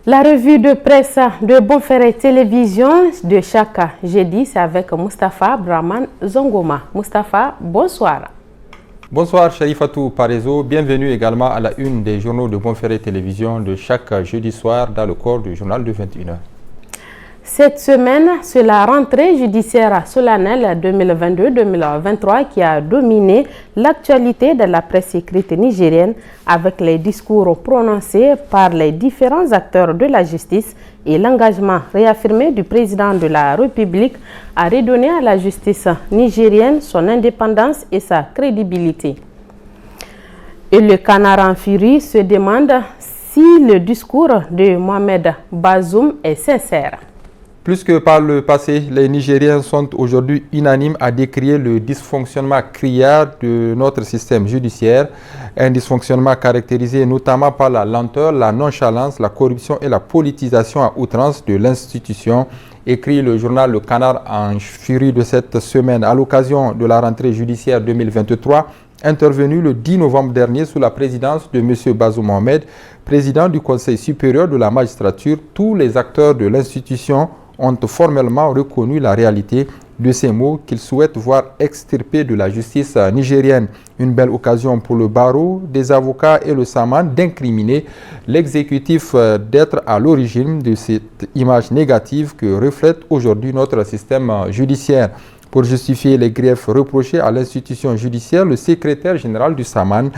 La revue de presse de Bonferré Télévision de chaque jeudi, c'est avec Moustapha Abdrahmane Zongoma. Moustapha, bonsoir. Bonsoir Charifatou Parezo, bienvenue également à la une des journaux de Bonferré Télévision de chaque jeudi soir dans le corps du journal de 21h. Cette semaine, c'est la rentrée judiciaire solennelle 2022-2023 qui a dominé l'actualité de la presse écrite nigérienne avec les discours prononcés par les différents acteurs de la justice et l'engagement réaffirmé du président de la République à redonner à la justice nigérienne son indépendance et sa crédibilité. Et le Canard en furie se demande si le discours de Mohamed Bazoum est sincère. Plus que par le passé, les Nigériens sont aujourd'hui unanimes à décrier le dysfonctionnement criard de notre système judiciaire, un dysfonctionnement caractérisé notamment par la lenteur, la nonchalance, la corruption et la politisation à outrance de l'institution, écrit le journal Le Canard en furie de cette semaine à l'occasion de la rentrée judiciaire 2023, intervenu le 10 novembre dernier sous la présidence de M. Bazoum Mohamed, président du Conseil supérieur de la magistrature. Tous les acteurs de l'institution ont formellement reconnu la réalité de ces mots qu'ils souhaitent voir extirpés de la justice nigérienne. Une belle occasion pour le barreau, des avocats et le SAMAN d'incriminer l'exécutif d'être à l'origine de cette image négative que reflète aujourd'hui notre système judiciaire. Pour justifier les griefs reprochés à l'institution judiciaire, le secrétaire général du SAMAN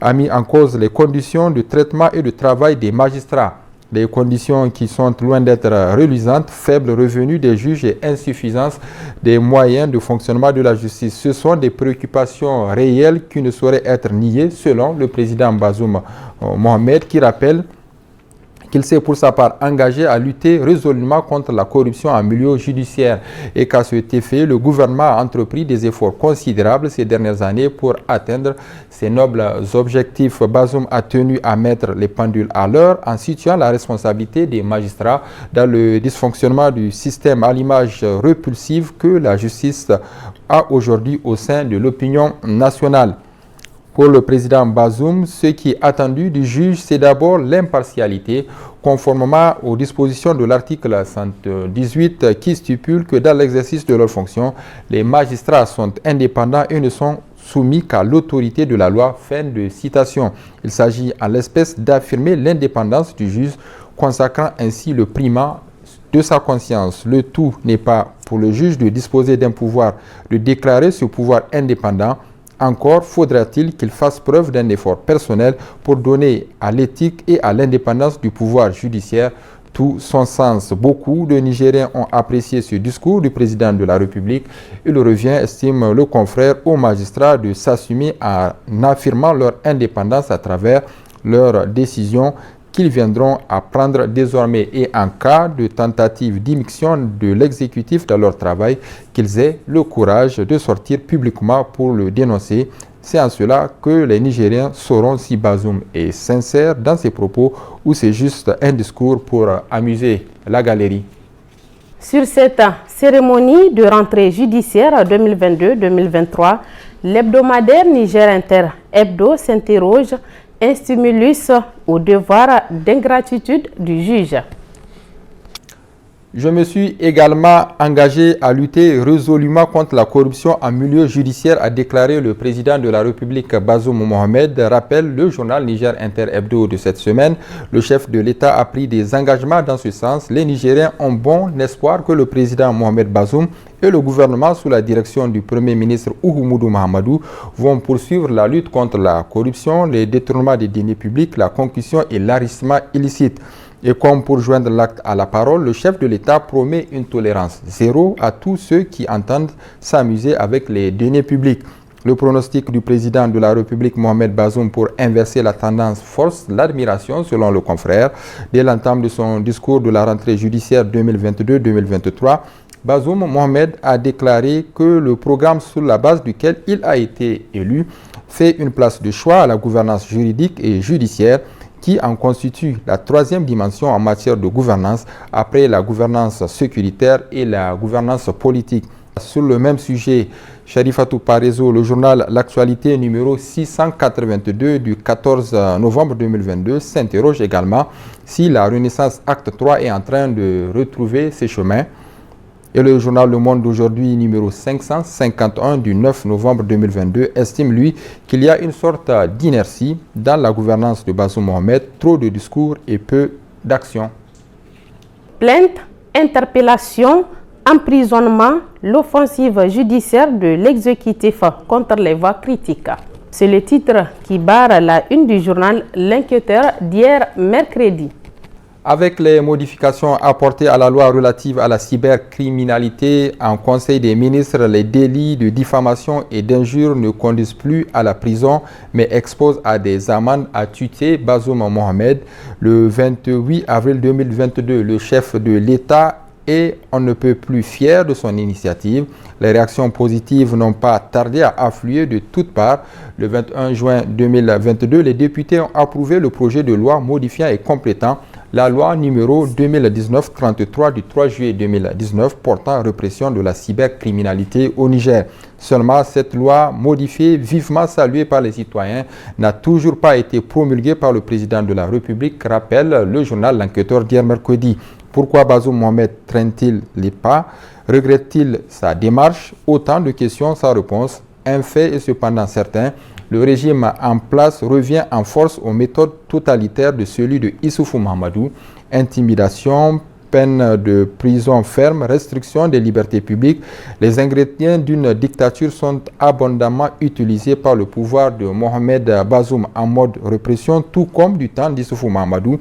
a mis en cause les conditions de traitement et de travail des magistrats. Des conditions qui sont loin d'être reluisantes, faibles revenus des juges et insuffisance des moyens de fonctionnement de la justice. Ce sont des préoccupations réelles qui ne sauraient être niées selon le président Bazoum Mohamed qui rappelle qu'il s'est pour sa part engagé à lutter résolument contre la corruption en milieu judiciaire et qu'à cet effet, le gouvernement a entrepris des efforts considérables ces dernières années pour atteindre ces nobles objectifs. Bazoum a tenu à mettre les pendules à l'heure en situant la responsabilité des magistrats dans le dysfonctionnement du système à l'image repulsive que la justice a aujourd'hui au sein de l'opinion nationale. Pour le président Bazoum, ce qui est attendu du juge, c'est d'abord l'impartialité, conformément aux dispositions de l'article 118 qui stipule que dans l'exercice de leurs fonctions, les magistrats sont indépendants et ne sont soumis qu'à l'autorité de la loi. Fin de citation. Il s'agit en l'espèce d'affirmer l'indépendance du juge, consacrant ainsi le primat de sa conscience. Le tout n'est pas pour le juge de disposer d'un pouvoir, de déclarer ce pouvoir indépendant. Encore faudra-t-il qu'il fasse preuve d'un effort personnel pour donner à l'éthique et à l'indépendance du pouvoir judiciaire tout son sens. Beaucoup de Nigériens ont apprécié ce discours du président de la République. Il revient, estime le confrère, aux magistrats de s'assumer en affirmant leur indépendance à travers leurs décisions qu'ils viendront à prendre désormais et en cas de tentative d'immixtion de l'exécutif dans leur travail, qu'ils aient le courage de sortir publiquement pour le dénoncer. C'est en cela que les Nigériens sauront si Bazoum est sincère dans ses propos ou c'est juste un discours pour amuser la galerie. Sur cette cérémonie de rentrée judiciaire 2022-2023, l'hebdomadaire Niger Inter Hebdo s'interroge un stimulus au devoir d'ingratitude du juge. Je me suis également engagé à lutter résolument contre la corruption en milieu judiciaire, a déclaré le président de la République Bazoum Mohamed, rappelle le journal Niger Inter Hebdo de cette semaine. Le chef de l'État a pris des engagements dans ce sens. Les Nigériens ont bon espoir que le président Mohamed Bazoum et le gouvernement sous la direction du Premier ministre Oumoudou Mahamadou vont poursuivre la lutte contre la corruption, les détournements des deniers publics, la concussion et l'enrichissement illicite. Et comme pour joindre l'acte à la parole, le chef de l'État promet une tolérance zéro à tous ceux qui entendent s'amuser avec les deniers publics. Le pronostic du président de la République Mohamed Bazoum pour inverser la tendance force l'admiration selon le confrère. Dès l'entame de son discours de la rentrée judiciaire 2022-2023, Bazoum Mohamed a déclaré que le programme sur la base duquel il a été élu fait une place de choix à la gouvernance juridique et judiciaire qui en constitue la troisième dimension en matière de gouvernance après la gouvernance sécuritaire et la gouvernance politique. Sur le même sujet, Charifatou Parezo, le journal L'Actualité numéro 682 du 14 novembre 2022 s'interroge également si la Renaissance Acte 3 est en train de retrouver ses chemins. Et le journal Le Monde d'aujourd'hui numéro 551 du 9 novembre 2022 estime lui qu'il y a une sorte d'inertie dans la gouvernance de Bazoum Mohamed, trop de discours et peu d'action. Plainte, interpellation, emprisonnement, l'offensive judiciaire de l'exécutif contre les voix critiques. C'est le titre qui barre la une du journal L'Inquiéteur d'hier mercredi. Avec les modifications apportées à la loi relative à la cybercriminalité en Conseil des ministres, les délits de diffamation et d'injure ne conduisent plus à la prison, mais exposent à des amendes, a tué Bazoum Mohamed le 28 avril 2022. Le chef de l'État et on ne peut plus fier de son initiative. Les réactions positives n'ont pas tardé à affluer de toutes parts. Le 21 juin 2022, les députés ont approuvé le projet de loi modifiant et complétant la loi numéro 2019-33 du 3 juillet 2019 portant répression de la cybercriminalité au Niger. Seulement, cette loi modifiée, vivement saluée par les citoyens, n'a toujours pas été promulguée par le président de la République, rappelle le journal L'Enquêteur d'hier mercredi. Pourquoi Bazoum Mohamed traîne-t-il les pas? Regrette-t-il sa démarche? Autant de questions sans réponse. Un fait est cependant certain. Le régime en place revient en force aux méthodes totalitaires de celui de Issoufou Mahamadou. Intimidation, peine de prison ferme, restriction des libertés publiques. Les ingrédients d'une dictature sont abondamment utilisés par le pouvoir de Mohamed Bazoum en mode répression, tout comme du temps d'Issoufou Mahamadou.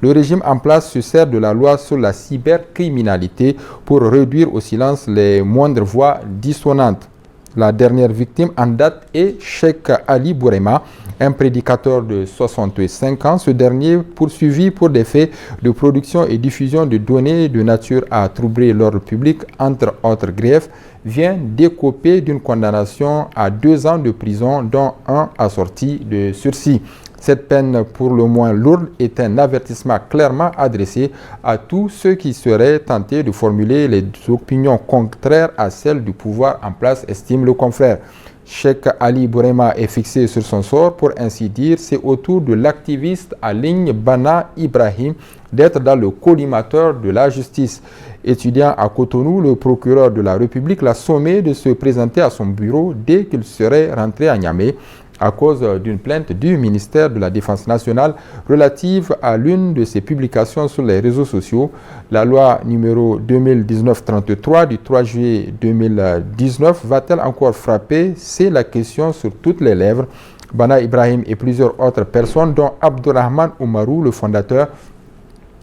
Le régime en place se sert de la loi sur la cybercriminalité pour réduire au silence les moindres voix dissonantes. La dernière victime en date est Cheikh Ali Bourema, un prédicateur de 65 ans. Ce dernier, poursuivi pour des faits de production et diffusion de données de nature à troubler l'ordre public, entre autres griefs, vient d'écoper d'une condamnation à 2 ans de prison, dont un assorti de sursis. Cette peine, pour le moins lourde, est un avertissement clairement adressé à tous ceux qui seraient tentés de formuler les opinions contraires à celles du pouvoir en place, estime le confrère. Cheikh Ali Bourema est fixé sur son sort, pour ainsi dire. C'est au tour de l'activiste en ligne Bana Ibrahim d'être dans le collimateur de la justice. Étudiant à Cotonou, le procureur de la République l'a sommé de se présenter à son bureau dès qu'il serait rentré à Niamey, à cause d'une plainte du ministère de la Défense nationale relative à l'une de ses publications sur les réseaux sociaux. La loi numéro 2019-33 du 3 juillet 2019 va-t-elle encore frapper? C'est la question sur toutes les lèvres. Bana Ibrahim et plusieurs autres personnes, dont Abdourahman Oumarou, le fondateur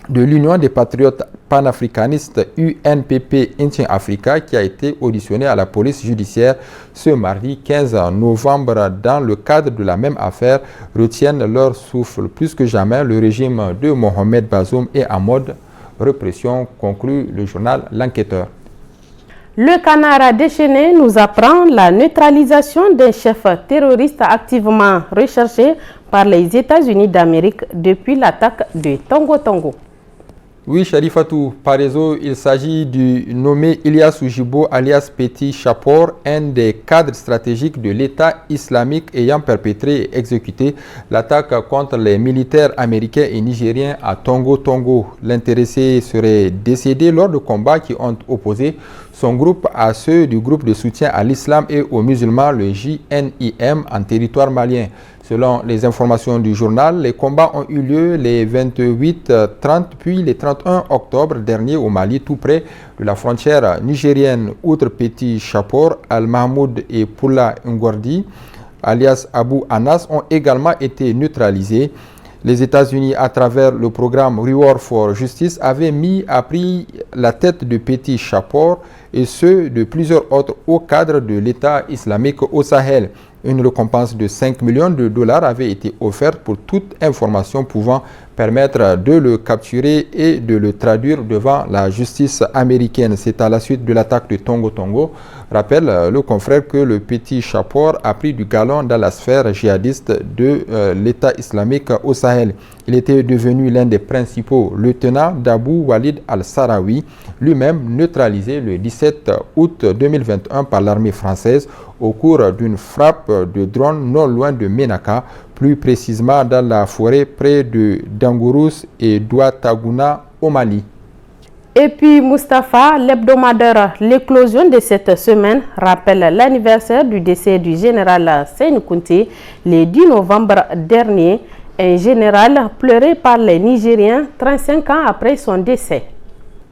de l'Union des patriotes panafricanistes UNPP Intien Africa, qui a été auditionné à la police judiciaire ce mardi 15 novembre dans le cadre de la même affaire, retiennent leur souffle. Plus que jamais, le régime de Mohamed Bazoum est en mode répression, conclut le journal L'Enquêteur. Le Canard déchaîné nous apprend la neutralisation d'un chef terroriste activement recherché par les États-Unis d'Amérique depuis l'attaque de Tongo Tongo. Oui, Charifatou Parezo, il s'agit du nommé Ilyas Oujibo alias Petit Chapor, un des cadres stratégiques de l'État islamique ayant perpétré et exécuté l'attaque contre les militaires américains et nigériens à Tongo Tongo. L'intéressé serait décédé lors de combats qui ont opposé son groupe à ceux du groupe de soutien à l'islam et aux musulmans, le JNIM, en territoire malien. Selon les informations du journal, les combats ont eu lieu les 28, 30 puis les 31 octobre dernier au Mali, tout près de la frontière nigérienne. Outre Petit Chapor, Al-Mahmoud et Poula Ngordi, alias Abu Anas, ont également été neutralisés. Les États-Unis, à travers le programme Reward for Justice, avaient mis à prix la tête de Petit Chapor et ceux de plusieurs autres hauts cadres de l'État islamique au Sahel. Une récompense de 5 millions de dollars avait été offerte pour toute information pouvant permettre de le capturer et de le traduire devant la justice américaine. C'est à la suite de l'attaque de Tongo Tongo, rappelle le confrère, que le petit Chapour a pris du galon dans la sphère djihadiste de l'État islamique au Sahel. Il était devenu l'un des principaux lieutenants d'Abou Walid al-Sahraoui, lui-même neutralisé le 17 août 2021 par l'armée française au cours d'une frappe de drone non loin de Ménaka, plus précisément dans la forêt près de Dangourous et Douatagouna au Mali. Et puis Mustapha, l'hebdomadaire L'éclosion de cette semaine rappelle l'anniversaire du décès du général Seyni Kounté le 10 novembre dernier, un général pleuré par les Nigériens 35 ans après son décès.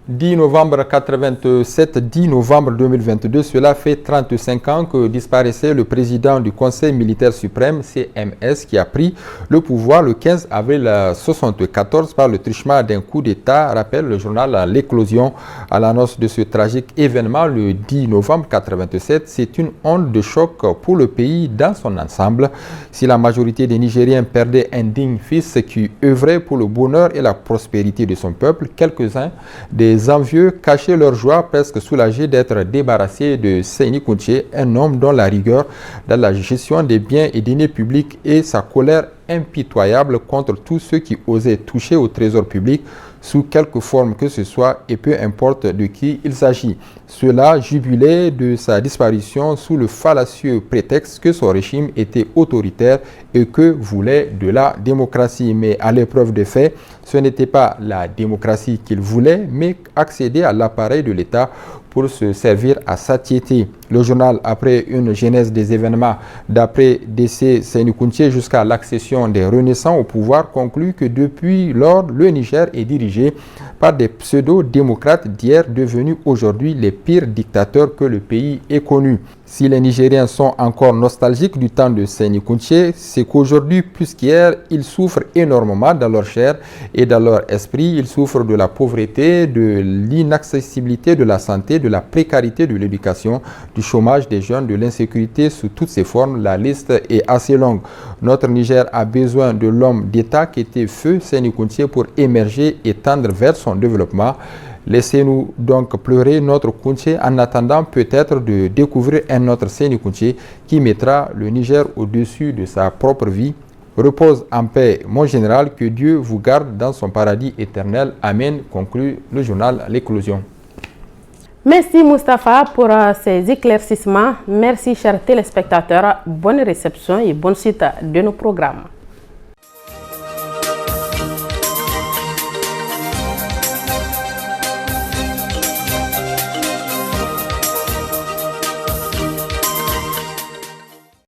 10 novembre 87, 10 novembre 2022, cela fait 35 ans que disparaissait le président du Conseil militaire suprême, CMS, qui a pris le pouvoir le 15 avril 1974 par le truchement d'un coup d'État, rappelle le journal L'Éclosion. À l'annonce de ce tragique événement le 10 novembre 87, c'est une onde de choc pour le pays dans son ensemble. Si la majorité des Nigériens perdaient un digne fils qui œuvrait pour le bonheur et la prospérité de son peuple, quelques-uns des envieux cachaient leur joie, presque soulagés d'être débarrassés de Seyni Kounté, un homme dont la rigueur dans la gestion des biens et deniers publics et sa colère impitoyable contre tous ceux qui osaient toucher au trésor public sous quelque forme que ce soit et peu importe de qui il s'agit. Ceux-là jubilaient de sa disparition sous le fallacieux prétexte que son régime était autoritaire et que voulait de la démocratie. Mais à l'épreuve des faits, ce n'était pas la démocratie qu'il voulait, mais accéder à l'appareil de l'État pour se servir à satiété. Le journal, après une genèse des événements d'après décès Seyni Kounté jusqu'à l'accession des Renaissants au pouvoir, conclut que depuis lors, le Niger est dirigé par des pseudo-démocrates d'hier devenus aujourd'hui les pires dictateurs que le pays ait connus. Si les Nigériens sont encore nostalgiques du temps de Seyni Kounté, c'est qu'aujourd'hui, plus qu'hier, ils souffrent énormément dans leur chair et dans leur esprit. Ils souffrent de la pauvreté, de l'inaccessibilité de la santé, de la précarité de l'éducation, du chômage des jeunes, de l'insécurité sous toutes ses formes. La liste est assez longue. Notre Niger a besoin de l'homme d'État qui était feu Seyni Kounté pour émerger et tendre vers son développement. Laissez-nous donc pleurer notre Kounté en attendant peut-être de découvrir un autre Seyni Kounté qui mettra le Niger au-dessus de sa propre vie. Repose en paix, mon général, que Dieu vous garde dans son paradis éternel. Amen, conclut le journal L'Éclosion. Merci Mustapha pour ces éclaircissements. Merci chers téléspectateurs. Bonne réception et bonne suite de nos programmes.